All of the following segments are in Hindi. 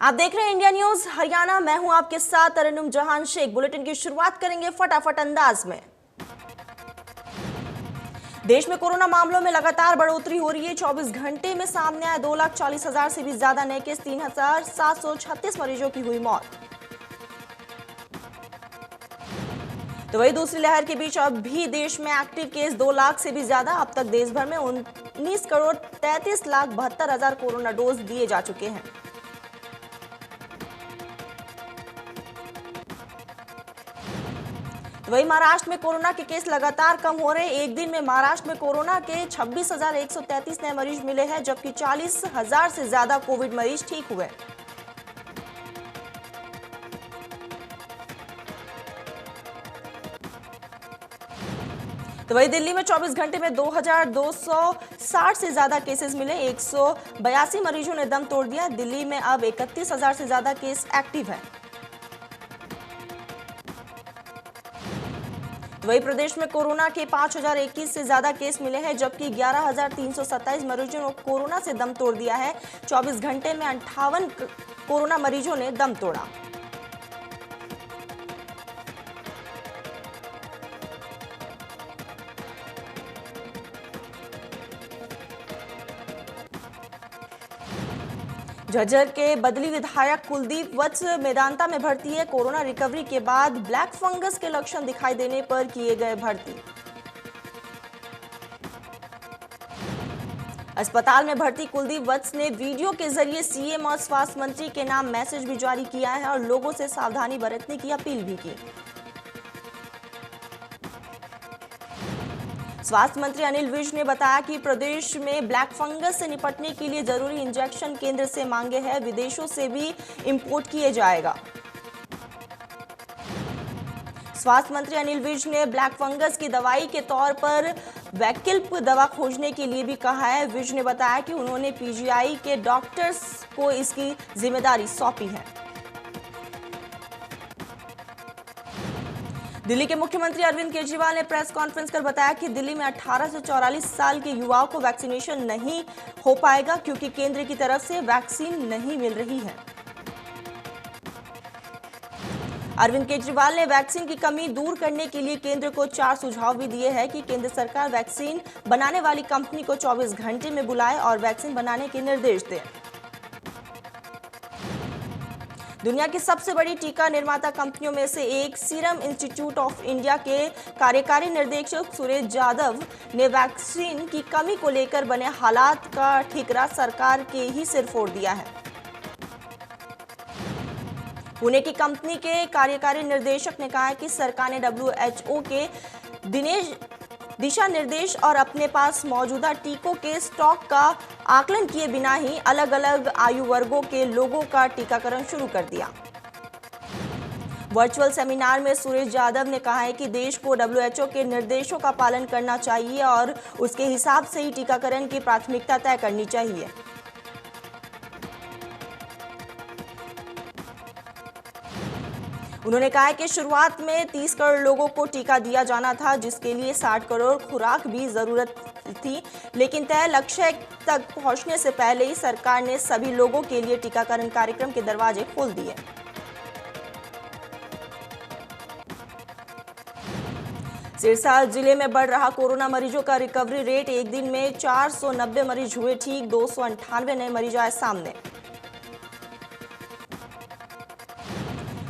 आप देख रहे हैं इंडिया न्यूज हरियाणा। मैं हूं आपके साथ तरन्नुम जहान शेख। बुलेटिन की शुरुआत करेंगे फटाफट अंदाज में। देश में कोरोना मामलों में लगातार बढ़ोतरी हो रही है। 24 घंटे में सामने आए 2,40,000 से भी ज्यादा नए केस। 3,736 मरीजों की हुई मौत। तो वही दूसरी लहर के बीच अब भी देश में एक्टिव केस 2 लाख से भी ज्यादा। अब तक देश भर में 19,33,72,000 कोरोना डोज दिए जा चुके हैं। वही महाराष्ट्र में कोरोना के केस लगातार कम हो रहे हैं। एक दिन में महाराष्ट्र में कोरोना के 26,133 नए मरीज मिले हैं, जबकि 40,000 से ज्यादा कोविड मरीज ठीक हुए। तो वही दिल्ली में 24 घंटे में 2,260 से ज्यादा केसेस मिले। 182 मरीजों ने दम तोड़ दिया। दिल्ली में अब 31,000 से ज्यादा केस एक्टिव है। वही प्रदेश में कोरोना के 5,021 से ज्यादा केस मिले हैं, जबकि 11,327 मरीजों ने कोरोना से दम तोड़ दिया है। 24 घंटे में 58 कोरोना मरीजों ने दम तोड़ा। झज्जर के बदली विधायक कुलदीप वत्स मेदांता में भर्ती है। कोरोना रिकवरी के बाद ब्लैक फंगस के लक्षण दिखाई देने पर किए गए भर्ती। अस्पताल में भर्ती कुलदीप वत्स ने वीडियो के जरिए सीएम और स्वास्थ्य मंत्री के नाम मैसेज भी जारी किया है और लोगों से सावधानी बरतने की अपील भी की। स्वास्थ्य मंत्री अनिल विज ने बताया कि प्रदेश में ब्लैक फंगस से निपटने के लिए जरूरी इंजेक्शन केंद्र से मांगे हैं। विदेशों से भी इंपोर्ट किए जाएगा। स्वास्थ्य मंत्री अनिल विज ने ब्लैक फंगस की दवाई के तौर पर वैकल्पिक दवा खोजने के लिए भी कहा है। विज ने बताया कि उन्होंने पीजीआई के डॉक्टर्स को इसकी जिम्मेदारी सौंपी है। दिल्ली के मुख्यमंत्री अरविंद केजरीवाल ने प्रेस कॉन्फ्रेंस कर बताया कि दिल्ली में 18 से 44 साल के युवाओं को वैक्सीनेशन नहीं हो पाएगा, क्योंकि केंद्र की तरफ से वैक्सीन नहीं मिल रही है। अरविंद केजरीवाल ने वैक्सीन की कमी दूर करने के लिए केंद्र को 4 सुझाव भी दिए हैं कि केंद्र सरकार वैक्सीन बनाने वाली कंपनी को 24 घंटे में बुलाए और वैक्सीन बनाने के निर्देश दे। दुनिया की सबसे बड़ी टीका निर्माता कंपनियों में से एक सीरम इंस्टीट्यूट ऑफ इंडिया के कार्यकारी निदेशक सुरेश जाधव ने वैक्सीन की कमी को लेकर बने हालात का ठिकरा सरकार के ही सिर फोड़ दिया है। पुणे की कंपनी के कार्यकारी निर्देशक ने कहा है कि सरकार ने WHO के दिशा निर्देश और अपने पास मौजूदा टीकों के स्टॉक का आकलन किए बिना ही अलग अलग आयु वर्गों के लोगों का टीकाकरण शुरू कर दिया। वर्चुअल सेमिनार में सुरेश जाधव ने कहा है कि देश को WHO के निर्देशों का पालन करना चाहिए और उसके हिसाब से ही टीकाकरण की प्राथमिकता तय करनी चाहिए। उन्होंने कहा कि शुरुआत में 30 करोड़ लोगों को टीका दिया जाना था, जिसके लिए 60 करोड़ खुराक भी जरूरत थी, लेकिन तय लक्ष्य तक पहुंचने से पहले ही सरकार ने सभी लोगों के लिए टीकाकरण कार्यक्रम के दरवाजे खोल दिए। सिरसा जिले में बढ़ रहा कोरोना मरीजों का रिकवरी रेट। एक दिन में 490 मरीज हुए ठीक। 298 नए मरीज आए सामने।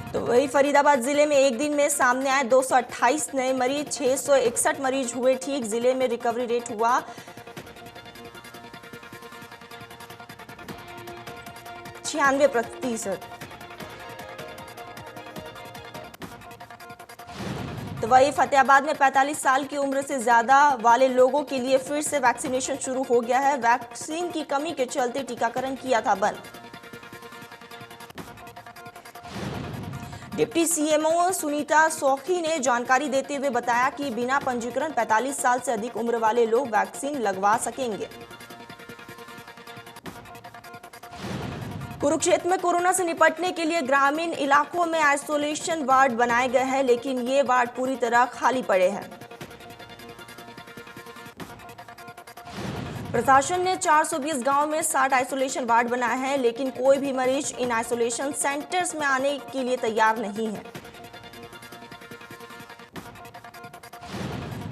तो वही फरीदाबाद जिले में एक दिन में सामने आए 228 नए मरीज। 661 मरीज हुए ठीक। जिले में रिकवरी रेट हुआ 96%। तो वही फतेहाबाद में 45 साल की उम्र से ज्यादा वाले लोगों के लिए फिर से वैक्सीनेशन शुरू हो गया है। वैक्सीन की कमी के चलते टीकाकरण किया था बंद। डिप्टी सीएमओ सुनीता सौखी ने जानकारी देते हुए बताया कि बिना पंजीकरण 45 साल से अधिक उम्र वाले लोग वैक्सीन लगवा सकेंगे। कुरुक्षेत्र में कोरोना से निपटने के लिए ग्रामीण इलाकों में आइसोलेशन वार्ड बनाए गए हैं, लेकिन ये वार्ड पूरी तरह खाली पड़े हैं। प्रशासन ने 420 गांव में 60 आइसोलेशन वार्ड बनाए हैं, लेकिन कोई भी मरीज इन आइसोलेशन सेंटर्स में आने के लिए तैयार नहीं है।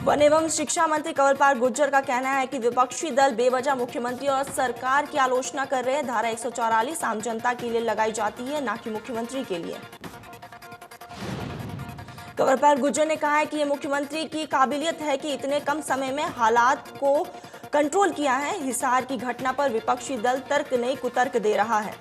वन एवं शिक्षा मंत्री कंवरपाल गुर्जर का कहना है कि विपक्षी दल बेवजह मुख्यमंत्री और सरकार की आलोचना कर रहे हैं। धारा 144 आम जनता के लिए लगाई जाती है, न कि मुख्यमंत्री के लिए। कंवरपाल गुर्जर ने कहा है कि ये मुख्यमंत्री की काबिलियत है कि इतने कम समय में हालात को कंट्रोल किया है। हिसार की घटना पर विपक्षी दल तर्क नहीं कुतर्क दे रहा है।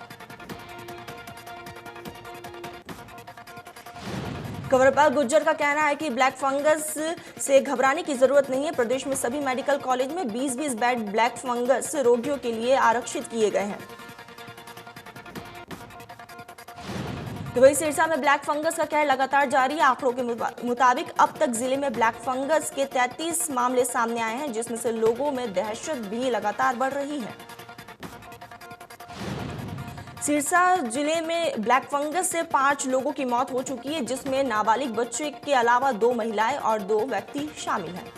कंवरपाल गुर्जर का कहना है कि ब्लैक फंगस से घबराने की जरूरत नहीं है। प्रदेश में सभी मेडिकल कॉलेज में 20-20 बेड ब्लैक फंगस रोगियों के लिए आरक्षित किए गए हैं। तो वही सिरसा में ब्लैक फंगस का कहर लगातार जारी है। आंकड़ों के मुताबिक अब तक जिले में ब्लैक फंगस के 33 मामले सामने आए हैं, जिसमें से लोगों में दहशत भी लगातार बढ़ रही है। सिरसा जिले में ब्लैक फंगस से 5 लोगों की मौत हो चुकी है, जिसमें नाबालिग बच्चे के अलावा 2 महिलाएं और 2 व्यक्ति शामिल हैं।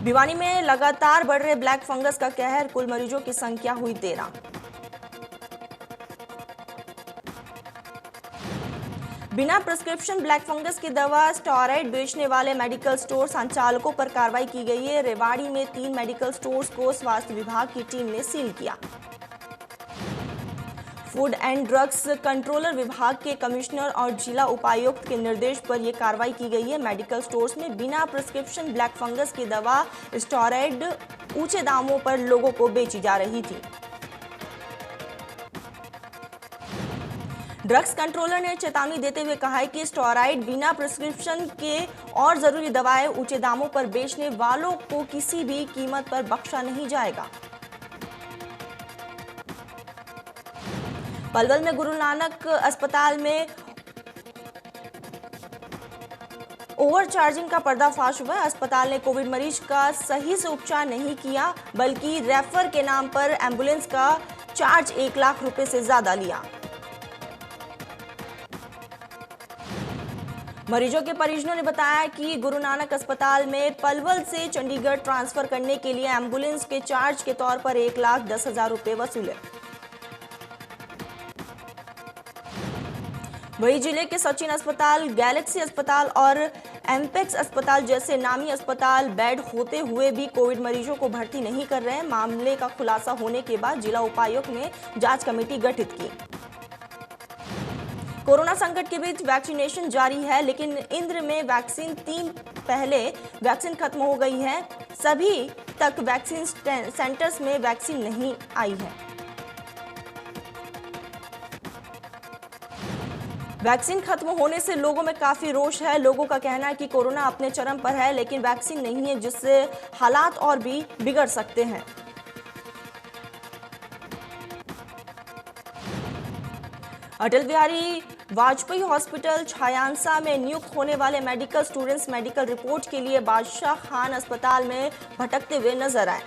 भिवानी में लगातार बढ़ रहे ब्लैक फंगस का कहर, कुल मरीजों की संख्या हुई 13। बिना प्रिस्क्रिप्शन ब्लैक फंगस की दवा स्टेरॉइड बेचने वाले मेडिकल स्टोर संचालकों पर कार्रवाई की गई है। रेवाड़ी में 3 मेडिकल स्टोर्स को स्वास्थ्य विभाग की टीम ने सील किया। फूड एंड ड्रग्स कंट्रोलर विभाग के कमिश्नर और जिला उपायुक्त के निर्देश पर यह कार्रवाई की गई है। मेडिकल स्टोर्स में बिना प्रिस्क्रिप्शन ब्लैक फंगस की दवा स्टेरॉइड ऊंचे दामों पर लोगों को बेची जा रही थी। ड्रग्स कंट्रोलर ने चेतावनी देते हुए कहा है कि स्टेरॉइड बिना प्रिस्क्रिप्शन के और जरूरी दवाएं ऊंचे दामों पर बेचने वालों को किसी भी कीमत पर बख्शा नहीं जाएगा। पलवल में गुरु नानक अस्पताल में ओवरचार्जिंग का पर्दाफाश हुआ। अस्पताल ने कोविड मरीज का सही से उपचार नहीं किया, बल्कि रेफर के नाम पर एम्बुलेंस का चार्ज 1 लाख रुपए से ज्यादा लिया। मरीजों के परिजनों ने बताया कि गुरु नानक अस्पताल में पलवल से चंडीगढ़ ट्रांसफर करने के लिए एम्बुलेंस के चार्ज के तौर पर 1,10,000 रुपए वसूले। वही जिले के सचिन अस्पताल, गैलेक्सी अस्पताल और एमपेक्स अस्पताल जैसे नामी अस्पताल बेड होते हुए भी कोविड मरीजों को भर्ती नहीं कर रहे हैं। मामले का खुलासा होने के बाद जिला उपायुक्त ने जांच कमेटी गठित की। कोरोना संकट के बीच वैक्सीनेशन जारी है, लेकिन इंद्र में वैक्सीन 3 पहले वैक्सीन खत्म हो गई है। सभी तक वैक्सीन सेंटर्स में वैक्सीन नहीं आई है। वैक्सीन खत्म होने से लोगों में काफी रोष है। लोगों का कहना है कि कोरोना अपने चरम पर है, लेकिन वैक्सीन नहीं है, जिससे हालात और भी बिगड़ सकते हैं। अटल बिहारी वाजपेयी हॉस्पिटल छायांसा में नियुक्त होने वाले मेडिकल स्टूडेंट्स मेडिकल रिपोर्ट के लिए बादशाह खान अस्पताल में भटकते हुए नजर आए।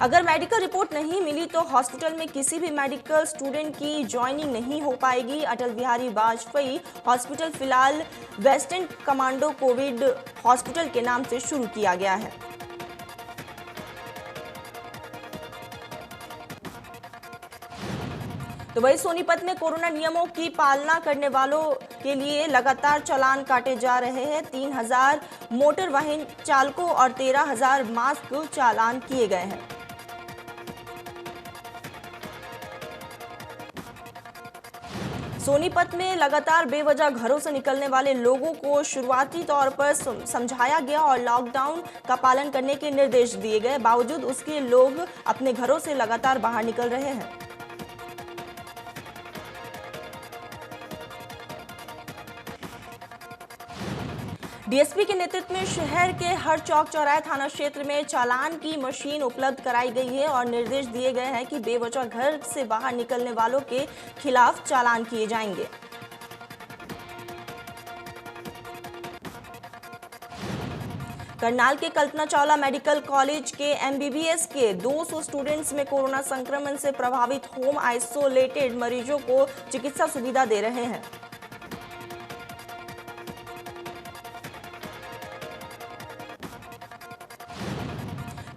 अगर मेडिकल रिपोर्ट नहीं मिली तो हॉस्पिटल में किसी भी मेडिकल स्टूडेंट की ज्वाइनिंग नहीं हो पाएगी। अटल बिहारी वाजपेयी हॉस्पिटल फिलहाल वेस्टर्न कमांडो कोविड हॉस्पिटल के नाम से शुरू किया गया है। तो वही सोनीपत में कोरोना नियमों की पालना करने वालों के लिए लगातार चालान काटे जा रहे हैं। 3,000 मोटर वाहन चालकों और 13,000 मास्क चालान किए गए हैं। सोनीपत में लगातार बेवजह घरों से निकलने वाले लोगों को शुरुआती तौर पर समझाया गया और लॉकडाउन का पालन करने के निर्देश दिए गए। बावजूद उसके लोग अपने घरों से लगातार बाहर निकल रहे हैं। डीएसपी के नेतृत्व में शहर के हर चौक चौराहे थाना क्षेत्र में चालान की मशीन उपलब्ध कराई गई है और निर्देश दिए गए हैं कि बेवजह घर से बाहर निकलने वालों के खिलाफ चालान किए जाएंगे। करनाल के कल्पना चावला मेडिकल कॉलेज के एमबीबीएस के 200 स्टूडेंट्स में कोरोना संक्रमण से प्रभावित होम आइसोलेटेड मरीजों को चिकित्सा सुविधा दे रहे हैं।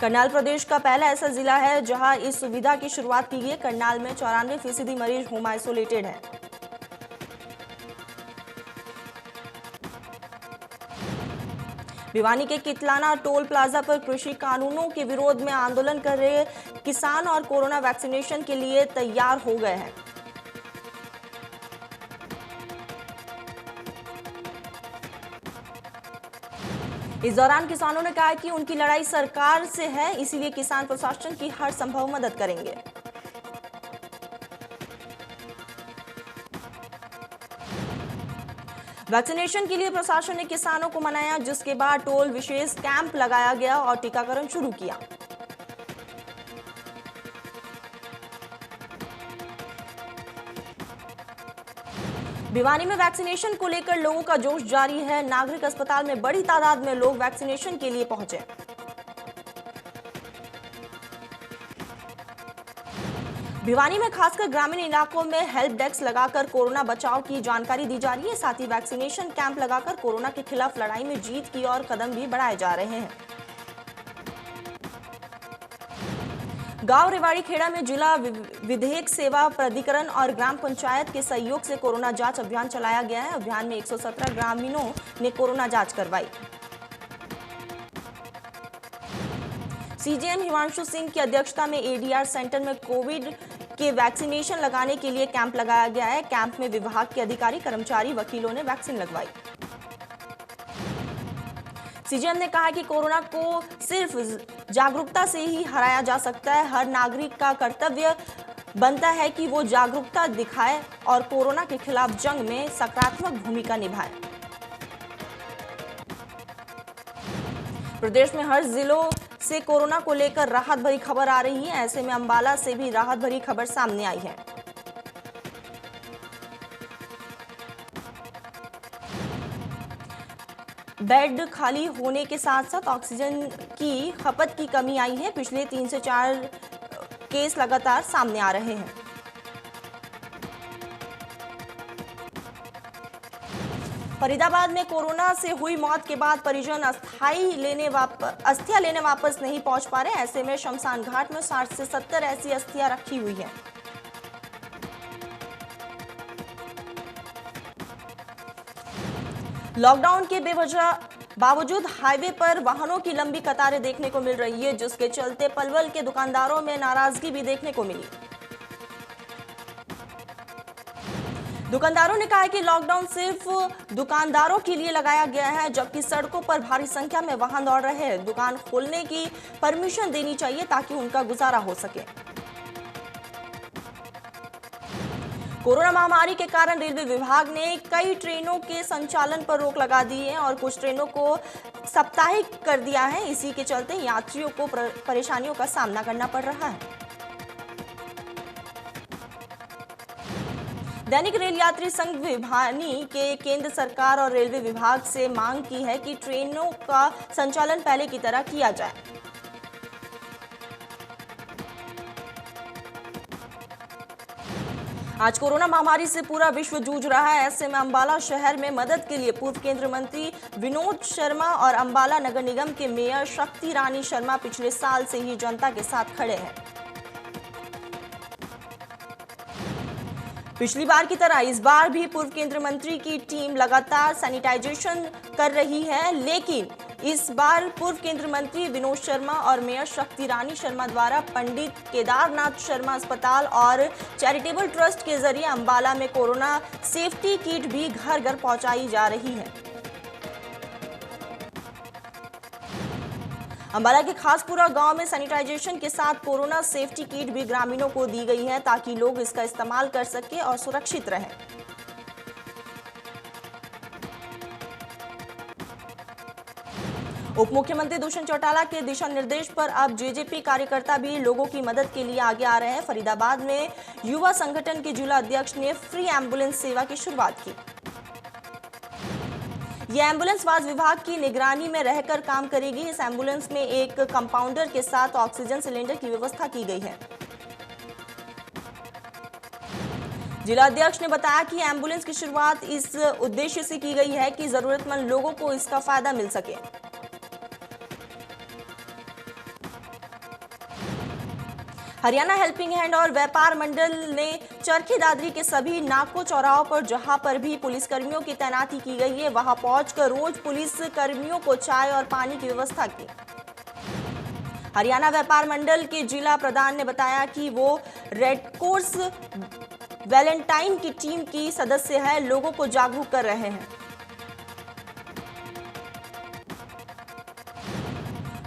करनाल प्रदेश का पहला ऐसा जिला है जहां इस सुविधा की शुरुआत की गई है। करनाल में 94% मरीज होम आइसोलेटेड हैं। भिवानी के कितलाना टोल प्लाजा पर कृषि कानूनों के विरोध में आंदोलन कर रहे किसान और कोरोना वैक्सीनेशन के लिए तैयार हो गए हैं। इस दौरान किसानों ने कहा कि उनकी लड़ाई सरकार से है, इसीलिए किसान प्रशासन की हर संभव मदद करेंगे। वैक्सीनेशन के लिए प्रशासन ने किसानों को मनाया, जिसके बाद टोल विशेष कैंप लगाया गया और टीकाकरण शुरू किया। भिवानी में वैक्सीनेशन को लेकर लोगों का जोश जारी है। नागरिक अस्पताल में बड़ी तादाद में लोग वैक्सीनेशन के लिए पहुंचे। भिवानी में खासकर ग्रामीण इलाकों में हेल्प डेस्क लगाकर कोरोना बचाव की जानकारी दी जा रही है। साथ ही वैक्सीनेशन कैंप लगाकर कोरोना के खिलाफ लड़ाई में जीत की ओर कदम भी बढ़ाए जा रहे हैं। गांव रेवाड़ी खेड़ा में जिला विधिक सेवा प्राधिकरण और ग्राम पंचायत के सहयोग से कोरोना जांच अभियान चलाया गया है। अभियान में 117 ग्रामीणों ने कोरोना जांच करवाई। सीजीएम हिमांशु सिंह की अध्यक्षता में एडीआर सेंटर में कोविड के वैक्सीनेशन लगाने के लिए कैंप लगाया गया है। कैंप में विभाग के अधिकारी, कर्मचारी, वकीलों ने वैक्सीन लगवाई। सीजीएम ने कहा कि कोरोना को सिर्फ जागरूकता से ही हराया जा सकता है। हर नागरिक का कर्तव्य बनता है कि वो जागरूकता दिखाए और कोरोना के खिलाफ जंग में सकारात्मक भूमिका निभाए। प्रदेश में हर जिलों से कोरोना को लेकर राहत भरी खबर आ रही है। ऐसे में अंबाला से भी राहत भरी खबर सामने आई है। बेड खाली होने के साथ साथ ऑक्सीजन की खपत की कमी आई है। पिछले 3 से 4 केस लगातार सामने आ रहे हैं। फरीदाबाद में कोरोना से हुई मौत के बाद परिजन अस्थियां लेने वापस नहीं पहुंच पा रहे। ऐसे में शमशान घाट में 60 से 70 ऐसी अस्थियां रखी हुई हैं। लॉकडाउन के बावजूद हाईवे पर वाहनों की लंबी कतारें देखने को मिल रही है, जिसके चलते पलवल के दुकानदारों में नाराजगी भी देखने को मिली। दुकानदारों ने कहा कि लॉकडाउन सिर्फ दुकानदारों के लिए लगाया गया है, जबकि सड़कों पर भारी संख्या में वाहन दौड़ रहे हैं। दुकान खोलने की परमिशन देनी चाहिए ताकि उनका गुजारा हो सके। कोरोना महामारी के कारण रेलवे विभाग ने कई ट्रेनों के संचालन पर रोक लगा दी है और कुछ ट्रेनों को साप्ताहिक कर दिया है। इसी के चलते यात्रियों को परेशानियों का सामना करना पड़ रहा है। दैनिक रेल यात्री संघ भिवानी के केंद्र सरकार और रेलवे विभाग से मांग की है कि ट्रेनों का संचालन पहले की तरह किया जाए। आज कोरोना महामारी से पूरा विश्व जूझ रहा है। ऐसे में अंबाला शहर में मदद के लिए पूर्व केंद्रीय मंत्री विनोद शर्मा और अंबाला नगर निगम के मेयर शक्ति रानी शर्मा पिछले साल से ही जनता के साथ खड़े हैं। पिछली बार की तरह इस बार भी पूर्व केंद्रीय मंत्री की टीम लगातार सैनिटाइजेशन कर रही है, लेकिन इस बार पूर्व केंद्रीय मंत्री विनोद शर्मा और मेयर शक्ति रानी शर्मा द्वारा पंडित केदारनाथ शर्मा अस्पताल और चैरिटेबल ट्रस्ट के जरिए अंबाला में कोरोना सेफ्टी किट भी घर घर पहुंचाई जा रही है। अंबाला के खासपुरा गांव में सैनिटाइजेशन के साथ कोरोना सेफ्टी किट भी ग्रामीणों को दी गई है ताकि लोग इसका इस्तेमाल कर सके और सुरक्षित रहें। उप मुख्यमंत्री दुष्यंत चौटाला के दिशा निर्देश पर अब जेजेपी कार्यकर्ता भी लोगों की मदद के लिए आगे आ रहे हैं। फरीदाबाद में युवा संगठन के जिला अध्यक्ष ने फ्री एम्बुलेंस सेवा की शुरुआत की। यह एम्बुलेंस स्वास्थ्य विभाग की निगरानी में रहकर काम करेगी। इस एम्बुलेंस में एक कंपाउंडर के साथ ऑक्सीजन सिलेंडर की व्यवस्था की गई है। जिला अध्यक्ष ने बताया कि एम्बुलेंस की शुरुआत इस उद्देश्य से की गई है कि जरूरतमंद लोगों को इसका फायदा मिल सके। हरियाणा हेल्पिंग हैंड और व्यापार मंडल ने चरखी दादरी के सभी नाकों चौराहों पर जहां पर भी पुलिसकर्मियों की तैनाती की गई है वहां पहुंचकर रोज पुलिस कर्मियों को चाय और पानी की व्यवस्था की। हरियाणा व्यापार मंडल के जिला प्रधान ने बताया कि वो रेड क्रॉस वैलेंटाइन की टीम की सदस्य है, लोगों को जागरूक कर रहे हैं।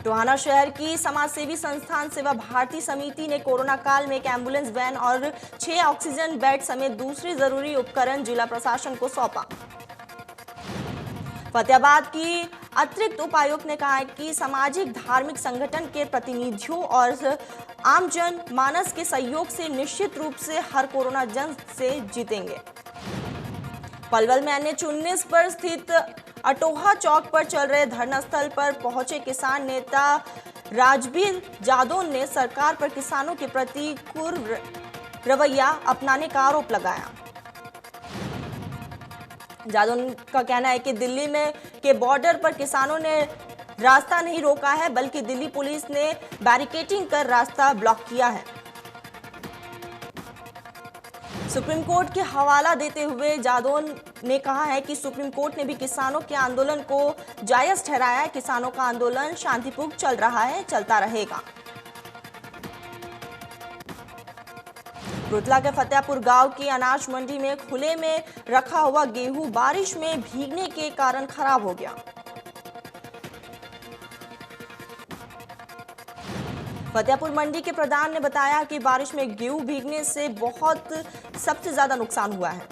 टोहाना शहर की समाजसेवी संस्थान सेवा भारती समिति ने कोरोना काल में एक एम्बुलेंस वैन और 6 ऑक्सीजन बेड समेत दूसरे जरूरी उपकरण जिला प्रशासन को सौंपा। फतेहाबाद की अतिरिक्त उपायुक्त ने कहा कि सामाजिक धार्मिक संगठन के प्रतिनिधियों और आमजन मानस के सहयोग से निश्चित रूप से हर कोरोना जंग से जीतेंगे। पलवल में NH-19 पर स्थित अटोहा चौक पर चल रहे धरना स्थल पर पहुंचे किसान नेता राजबीर जादव ने सरकार पर किसानों के प्रति क्रूर रवैया अपनाने का आरोप लगाया। जादव का कहना है कि दिल्ली में के बॉर्डर पर किसानों ने रास्ता नहीं रोका है, बल्कि दिल्ली पुलिस ने बैरिकेडिंग कर रास्ता ब्लॉक किया है। सुप्रीम कोर्ट के हवाला देते हुए जादव ने कहा है कि सुप्रीम कोर्ट ने भी किसानों के आंदोलन को जायज ठहराया है। किसानों का आंदोलन शांतिपूर्ण चल रहा है, चलता रहेगा। रुतला के फतेहपुर गांव की अनाज मंडी में खुले में रखा हुआ गेहूं बारिश में भीगने के कारण खराब हो गया। फतेहपुर मंडी के प्रधान ने बताया कि बारिश में गेहूं भीगने से सबसे ज्यादा नुकसान हुआ है।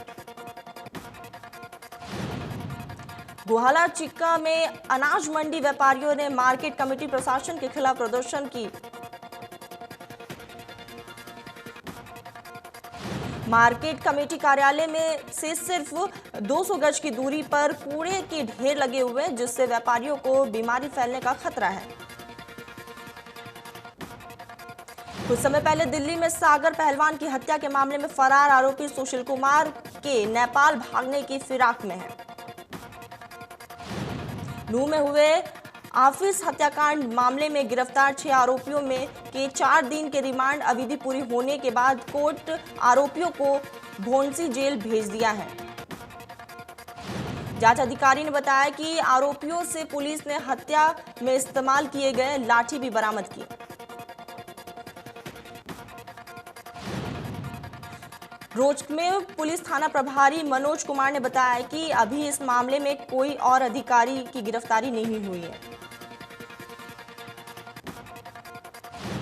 गुहाला चिक्का में अनाज मंडी व्यापारियों ने मार्केट कमेटी प्रशासन के खिलाफ प्रदर्शन की। मार्केट कमेटी कार्यालय में से सिर्फ 200 गज की दूरी पर कूड़े के ढेर लगे हुए हैं, जिससे व्यापारियों को बीमारी फैलने का खतरा है। कुछ समय पहले दिल्ली में सागर पहलवान की हत्या के मामले में फरार आरोपी सुशील कुमार के नेपाल भागने की फिराक में है। नूह में हुए ऑफिस हत्याकांड मामले में गिरफ्तार 6 आरोपियों में के 4 दिन के रिमांड अवधि पूरी होने के बाद कोर्ट आरोपियों को भोंसी जेल भेज दिया है। जांच अधिकारी ने बताया कि आरोपियों से पुलिस ने हत्या में इस्तेमाल किए गए लाठी भी बरामद की। रोज में पुलिस थाना प्रभारी मनोज कुमार ने बताया कि अभी इस मामले में कोई और अधिकारी की गिरफ्तारी नहीं हुई है।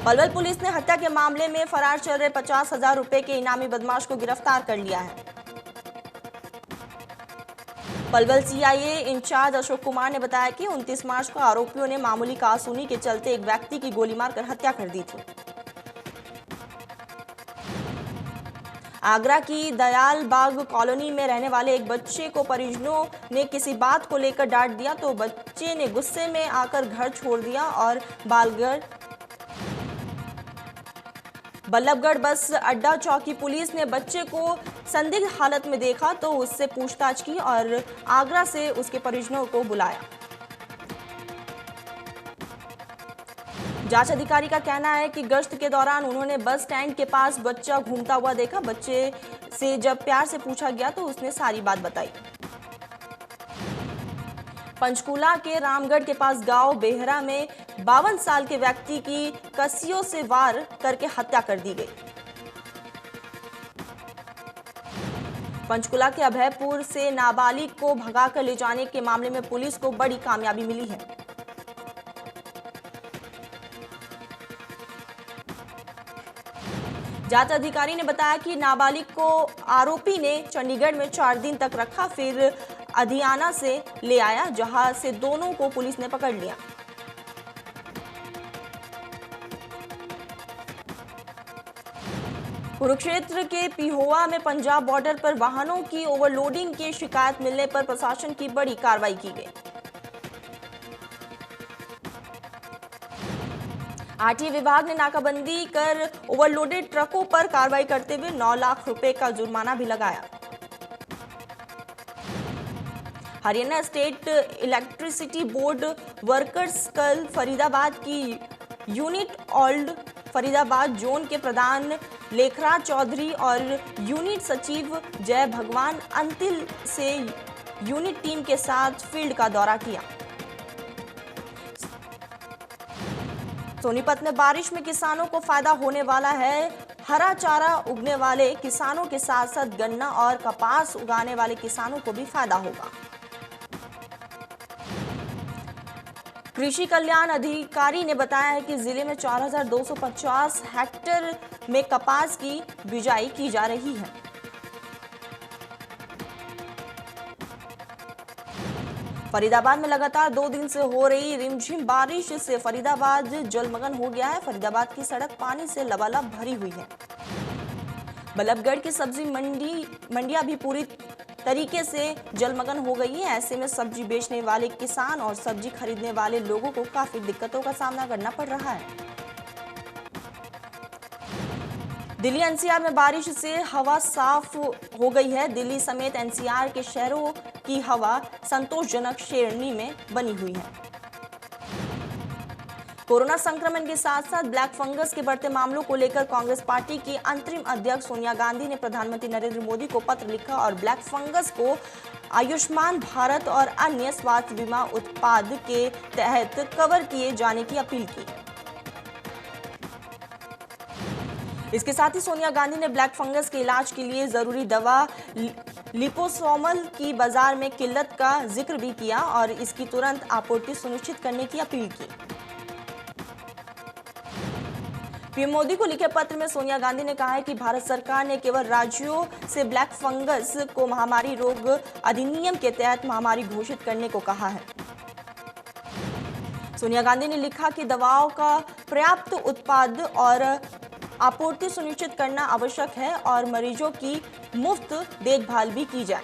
पलवल पुलिस ने हत्या के मामले में फरार चल रहे 50,000 रुपए के इनामी बदमाश को गिरफ्तार कर लिया है। पलवल CIA इंचार्ज अशोक कुमार ने बताया कि 29 मार्च को आरोपियों ने मामूली कहासुनी के चलते एक व्यक्ति की गोली मारकर हत्या कर दी थी। आगरा की दयाल बाग कॉलोनी में रहने वाले एक बच्चे को परिजनों ने किसी बात को लेकर डांट दिया तो बच्चे ने गुस्से में आकर घर छोड़ दिया और बल्लभगढ़ बस अड्डा चौकी पुलिस ने बच्चे को संदिग्ध हालत में देखा तो उससे पूछताछ की और आगरा से उसके परिजनों को बुलाया। जांच अधिकारी का कहना है कि गश्त के दौरान उन्होंने बस स्टैंड के पास बच्चा घूमता हुआ देखा। बच्चे से जब प्यार से पूछा गया तो उसने सारी बात बताई। पंचकूला के रामगढ़ के पास गांव बेहरा में 52 साल के व्यक्ति की कस्सियों से वार करके हत्या कर दी गई। पंचकूला के अभयपुर से नाबालिग को भगाकर ले जाने के मामले में पुलिस को बड़ी कामयाबी मिली है। जांच अधिकारी ने बताया कि नाबालिग को आरोपी ने चंडीगढ़ में 4 दिन तक रखा, फिर अधियाना से ले आया, जहां से दोनों को पुलिस ने पकड़ लिया। कुरुक्षेत्र के पिहोवा में पंजाब बॉर्डर पर वाहनों की ओवरलोडिंग की शिकायत मिलने पर प्रशासन की बड़ी कार्रवाई की गई। आरटीए विभाग ने नाकाबंदी कर ओवरलोडेड ट्रकों पर कार्रवाई करते हुए 9 लाख रुपए का जुर्माना भी लगाया। Haryana state electricity board workers कल फरीदाबाद की यूनिट ओल्ड फरीदाबाद जोन के प्रधान लेखराज चौधरी और यूनिट सचिव जय भगवान अंतिल से यूनिट टीम के साथ फील्ड का दौरा किया। सोनीपत में बारिश में किसानों को फायदा होने वाला है। हरा चारा उगने वाले किसानों के साथ साथ गन्ना और कपास उगाने वाले किसानों को भी फायदा होगा। कृषि कल्याण अधिकारी ने बताया है कि जिले में 4250 हेक्टेयर में कपास की बिजाई की जा रही है। फरीदाबाद में लगातार 2 दिन से हो रही रिमझिम बारिश से फरीदाबाद जलमग्न हो गया है। फरीदाबाद की सड़क पानी से लबालब भरी हुई है। बल्लभगढ़ की सब्जी मंडियां भी पूरी तरीके से जलमग्न हो गई है। ऐसे में सब्जी बेचने वाले किसान और सब्जी खरीदने वाले लोगों को काफी दिक्कतों का सामना करना पड़ रहा है। दिल्ली एनसीआर में बारिश से हवा साफ हो गई है। दिल्ली समेत एनसीआर के शहरों की हवा संतोषजनक श्रेणी में बनी हुई है। कोरोना संक्रमण के साथ साथ ब्लैक फंगस के बढ़ते मामलों को लेकर कांग्रेस पार्टी की अंतरिम अध्यक्ष सोनिया गांधी ने प्रधानमंत्री नरेंद्र मोदी को पत्र लिखा और ब्लैक फंगस को आयुष्मान भारत और अन्य स्वास्थ्य बीमा उत्पाद के तहत कवर किए जाने की अपील की। इसके साथ ही सोनिया गांधी ने ब्लैक फंगस के इलाज के लिए जरूरी दवा लिपोसोमल की बाजार में किल्लत का जिक्र भी किया और इसकी तुरंत आपूर्ति सुनिश्चित करने की अपील की। पीएम मोदी को लिखे पत्र में सोनिया गांधी ने कहा है कि भारत सरकार ने केवल राज्यों से ब्लैक फंगस को महामारी रोग अधिनियम के तहत महामारी घोषित करने को कहा है। सोनिया गांधी ने लिखा कि दवाओं का पर्याप्त उत्पाद और आपूर्ति सुनिश्चित करना आवश्यक है और मरीजों की मुफ्त देखभाल भी की जाए।